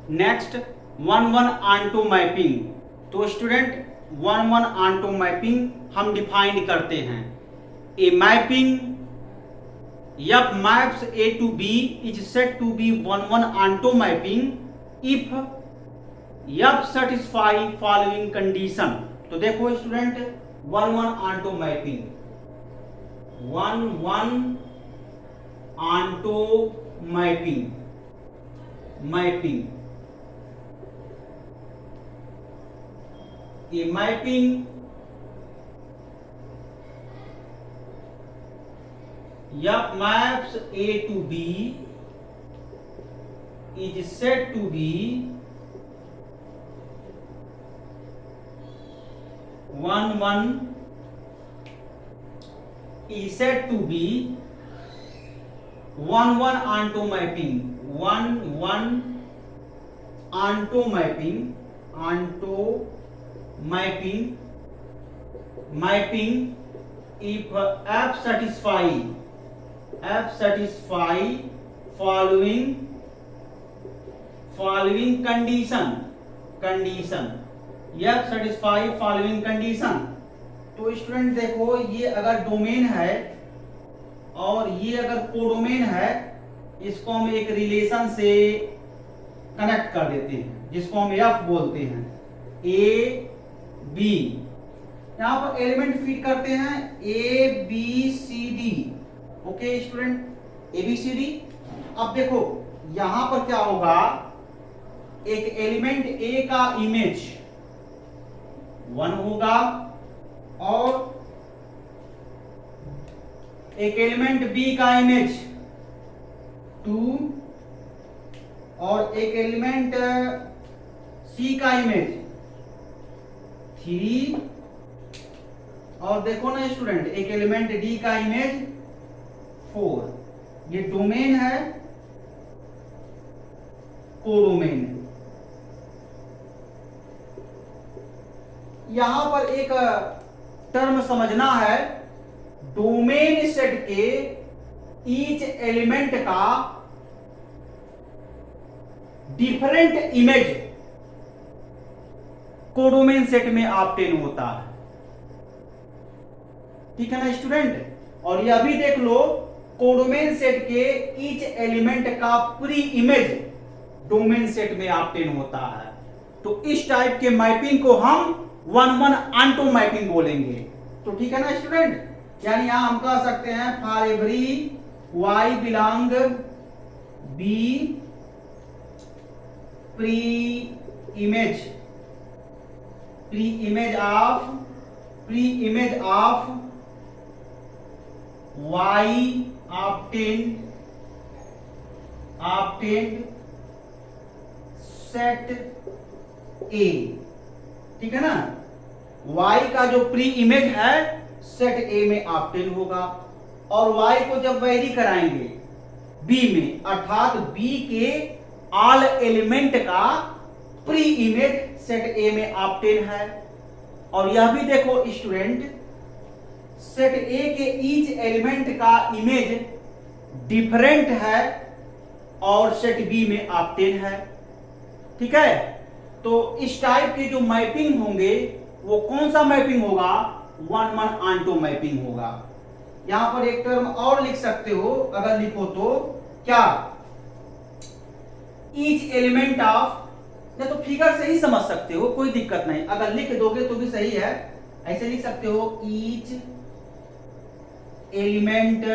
Next 1-1 onto mapping. तो student 1-1 onto mapping हम define करते हैं। A mapping F maps A to B is said to be 1-1 onto mapping if F satisfy following condition। तो देखो student 1-1 onto mapping, 1-1 onto mapping, a mapping F maps A to B is said to be 1-1 is said to be 1-1 onto mapping, 1-1 onto mapping, if F satisfy following condition, F satisfy following condition। तो student देखो, ये अगर domain है और ये अगर codomain है, इसको हम एक रिलेशन से कनेक्ट कर देते हैं जिसको हम F बोलते हैं। A B, यहां पर एलिमेंट फीड करते हैं A B C D। Okay student, A B C D। अब देखो यहां पर क्या होगा, एक एलिमेंट A का इमेज 1 होगा और एक एलिमेंट B का इमेज 2 और एक एलिमेंट C का इमेज 3 और देखो ना स्टूडेंट, एक एलिमेंट D का इमेज 4। ये डोमेन है, कोडोमेन। यहां पर एक टर्म समझना है, डोमेन सेट के ईच एलिमेंट का डिफरेंट इमेज कोडोमेन सेट में ऑब्टेन होता है। ठीक है ना स्टूडेंट। और यह भी देख लो, कोडोमेन सेट के ईच एलिमेंट का प्री इमेज डोमेन सेट में ऑब्टेन होता है। तो इस टाइप के मैपिंग को हम 1-1 ऑन्टो मैपिंग बोलेंगे। तो ठीक है ना स्टूडेंट। यानी यहां हम कह सकते हैं for every y belong B pre image of y obtained set A। ठीक है ना, y का जो प्री इमेज है सेट A में ऑब्टेन होगा और y को जब वेरी कराएंगे B में, अर्थात B के ऑल एलिमेंट का प्री इमेज सेट A में ऑब्टेन है। और यह भी देखो स्टूडेंट, सेट A के ईच एलिमेंट का इमेज डिफरेंट है और सेट B में ऑब्टेन है। ठीक है। तो इस टाइप के जो मैपिंग होंगे वो कौन सा मैपिंग होगा, 1-1 ऑन्टो मैपिंग होगा। यहां पर एक टर्म और लिख सकते हो, अगर लिखो तो क्या, ईच एलिमेंट ऑफ, या तो फिगर से ही समझ सकते हो, कोई दिक्कत नहीं, अगर लिख दोगे तो भी सही है। ऐसे लिख सकते हो, each element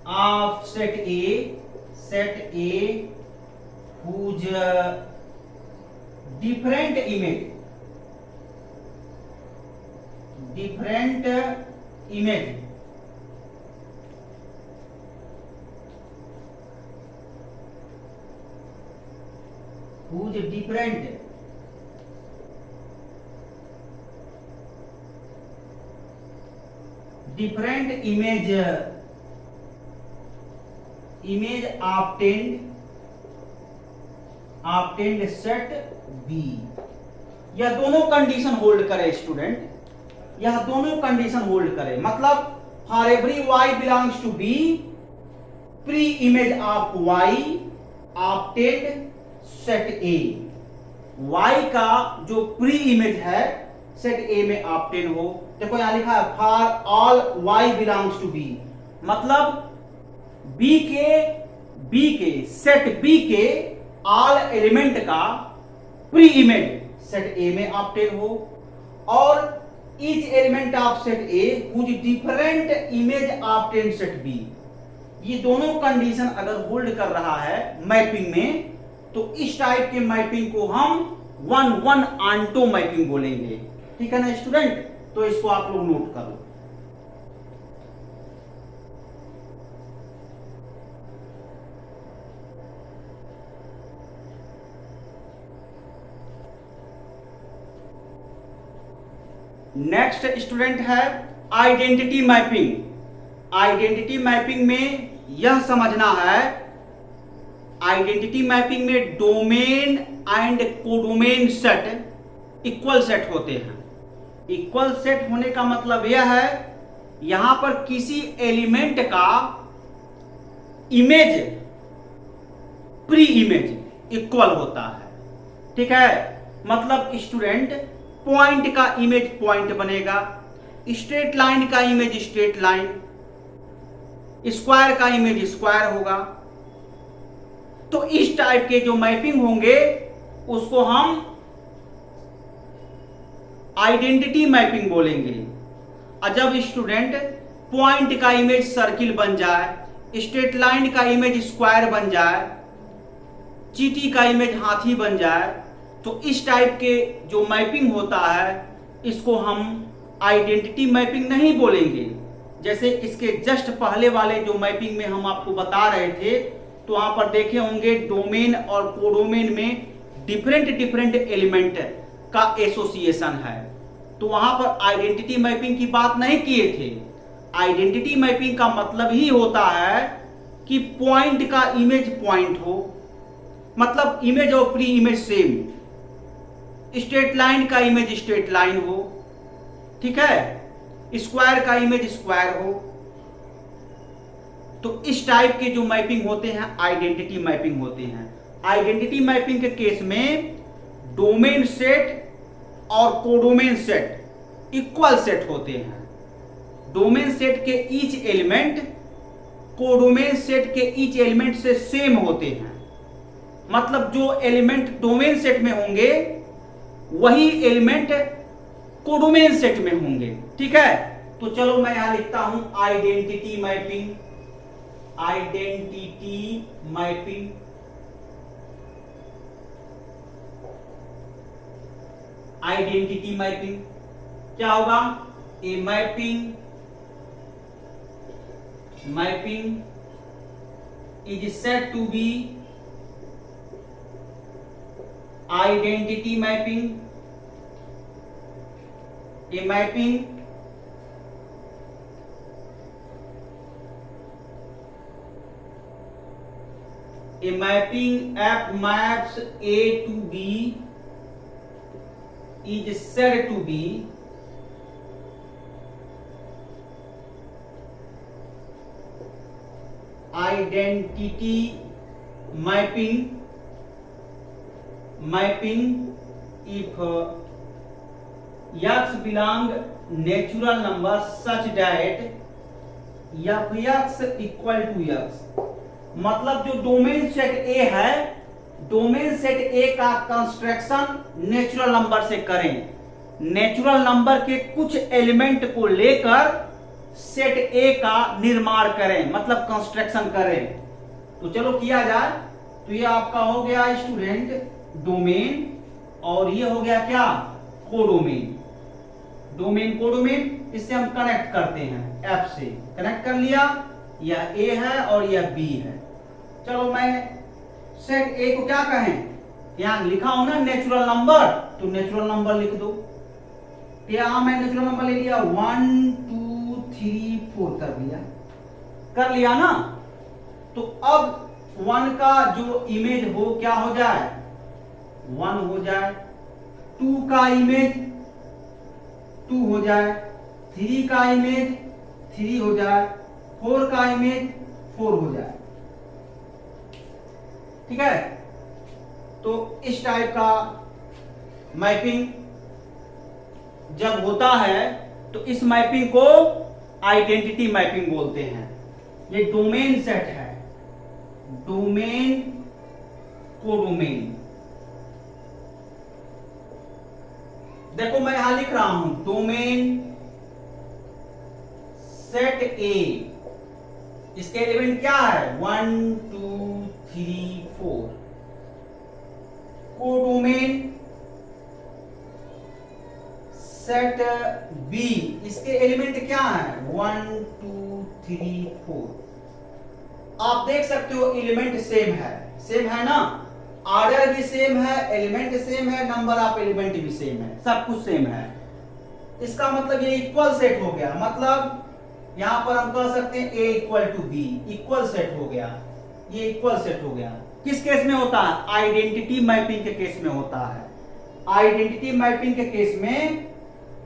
of set A whose different image whose different image obtained set B। यह दोनों कंडीशन होल्ड करे स्टूडेंट, यह दोनों कंडीशन होल्ड करे। मतलब for every y belongs to B, pre image of y obtained set A, y का जो pre image है सेट ए में ऑप्टेन हो। देखो यहां लिखा है for all y belongs to b, मतलब बी के सेट बी के ऑल एलिमेंट का प्री इमेज सेट ए में ऑप्टेन हो, और each element of set A whose different image obtain set B. ये दोनों कंडीशन अगर होल्ड कर रहा है मैपिंग में, तो इस टाइप के मैपिंग को हम 1-1 आंटो मैपिंग बोलेंगे। ठीक है ना स्टूडेंट, तो इसको आप लोग नोट कर लो। नेक्स्ट स्टूडेंट है आइडेंटिटी मैपिंग। आइडेंटिटी मैपिंग में यह समझना है, आइडेंटिटी मैपिंग में domain and codomain set equal set होते हैं। इक्वल सेट होने का मतलब यह है यहां पर किसी एलिमेंट का इमेज प्री इमेज इक्वल होता है। ठीक है, मतलब स्टूडेंट पॉइंट का इमेज पॉइंट बनेगा, स्ट्रेट लाइन का इमेज स्ट्रेट लाइन, स्क्वायर का इमेज स्क्वायर होगा। तो इस टाइप के जो मैपिंग होंगे उसको हम आइडेंटिटी मैपिंग बोलेंगे। और जब स्टूडेंट पॉइंट का इमेज सर्किल बन जाए, स्ट्रेट लाइन का इमेज स्क्वायर बन जाए, चींटी का इमेज हाथी बन जाए, तो इस टाइप के जो मैपिंग होता है इसको हम आइडेंटिटी मैपिंग नहीं बोलेंगे। जैसे इसके जस्ट पहले वाले जो मैपिंग में हम आपको बता रहे थे, तो वहां पर देखे होंगे डोमेन और कोडोमेन में डिफरेंट एलिमेंट का एसोसिएशन है, तो वहां पर आइडेंटिटी मैपिंग की बात नहीं किए थे। आइडेंटिटी मैपिंग का मतलब ही होता है कि पॉइंट का इमेज पॉइंट हो, मतलब इमेज और pre image same, straight line का इमेज स्ट्रेट लाइन हो, ठीक है, स्क्वायर का इमेज स्क्वायर हो। तो इस टाइप के जो मैपिंग होते हैं आइडेंटिटी मैपिंग होते हैं। आइडेंटिटी मैपिंग के केस में डोमेन सेट और कोडोमेन सेट इक्वल सेट होते हैं। डोमेन सेट के ईच एलिमेंट कोडोमेन सेट के ईच एलिमेंट से सेम होते हैं, मतलब जो एलिमेंट डोमेन सेट में होंगे वही एलिमेंट कोडोमेन सेट में होंगे। ठीक है, तो चलो मैं यहां लिखता हूं identity mapping. Identity mapping identity mapping क्या होगा? A mapping is said to be identity mapping. A mapping F maps A to B is said to be identity mapping if x belong natural number such that f(x) equal to x। मतलब जो domain set ए है, domain set ए का construction natural number से करें। Natural number के कुछ element को लेकर सेट ए का निर्माण करें, मतलब कंस्ट्रक्शन करें। तो चलो किया जाए। तो ये आपका हो गया स्टूडेंट डोमेन, और ये हो गया क्या? कोडोमेन। डोमेन कोडोमेन, इससे हम कनेक्ट करते हैं, एफ से कनेक्ट कर लिया। यह ए है और यह बी है। चलो मैं सेट ए को क्या कहें? यहां लिखा हो ना नेचुरल नंबर, तो नेचुरल नंबर लिख दो। यहां मैं नेचुरल नंबर ले लिया 1 2 3 4 कर लिया ना। तो अब 1 का जो इमेज हो क्या हो जाए? 1 हो जाए। 2 का इमेज 2 हो जाए। 3 का इमेज 3 हो जाए। 4 का इमेज 4 हो जाए। ठीक है, तो इस टाइप का मैपिंग जब होता है तो इस मैपिंग को आइडेंटिटी मैपिंग बोलते हैं। ये डोमेन सेट है, डोमेन कोडोमेन। देखो मैं यहां लिख रहा हूं डोमेन सेट ए, इसके एलिमेंट क्या है 1 2 3 4। कोडोमेन सेट बी, इसके एलिमेंट क्या है 1 2 3 4। आप देख सकते हो एलिमेंट सेम है ना, ऑर्डर भी सेम है, एलिमेंट सेम है, नंबर ऑफ एलिमेंट भी सेम है, सब कुछ सेम है। इसका मतलब ये इक्वल सेट हो गया। मतलब यहां पर हम कह सकते हैं A equal to B, equal set हो गया, ये इक्वल सेट हो गया। किस केस में होता है? आइडेंटिटी मैपिंग के केस में होता है। आइडेंटिटी मैपिंग के केस में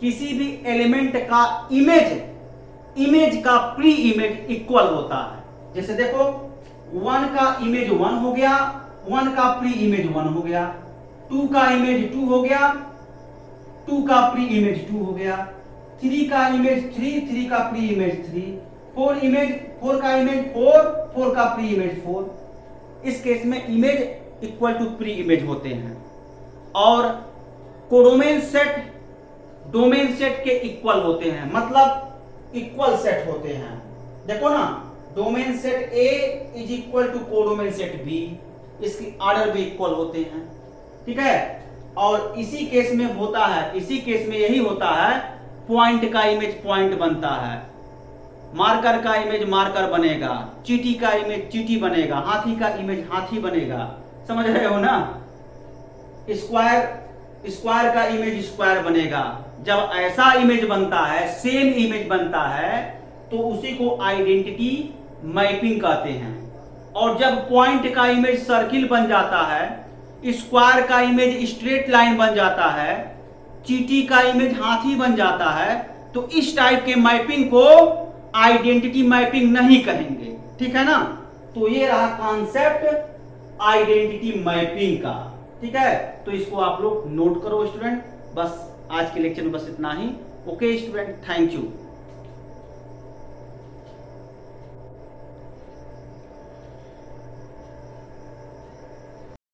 किसी भी एलिमेंट का इमेज का प्री इमेज इक्वल होता है। जैसे देखो 1 का इमेज 1 हो गया, 1 का प्री इमेज 1 हो गया, 2 का इमेज 2 हो गया, 2 का प्री इमेज 2 हो गया, 3 का इमेज 3, 3 का प्री इमेज 3, 4 का इमेज 4, 4 का प्री इमेज 4। इस केस में image equal to pre image होते हैं। और कोडोमेन सेट डोमेन सेट के इक्वल होते हैं, मतलब इक्वल सेट होते हैं। देखो ना, domain set A is equal to codomain set B, इसकी ऑर्डर भी इक्वल होते हैं, ठीक है। और इसी केस में होता है, इसी केस में यही होता है, पॉइंट का इमेज पॉइंट बनता है, मार्कर का इमेज मार्कर बनेगा, चीटी का इमेज चीटी बनेगा, हाथी का इमेज हाथी बनेगा। समझ रहे हो ना? स्क्वायर का इमेज स्क्वायर बनेगा। जब ऐसा इमेज बनता है, सेम इमेज बनता है, तो उसी को आइडेंटिटी मैपिंग कहते हैं। और जब पॉइंट का इमेज सर्किल बन जाता है, स्क्वायर का इमेज स्ट्रेट लाइन बन जाता है, चीटी का इमेज हाथी बन जाता है, तो इस टाइप के मैपिंग को आइडेंटिटी मैपिंग नहीं कहेंगे, ठीक है ना। तो ये रहा कॉन्सेप्ट आइडेंटिटी मैपिंग का, ठीक है। तो इसको आप लोग नोट करो स्टूडेंट। बस आज के लेक्चर में बस इतना ही। Okay student, thank you.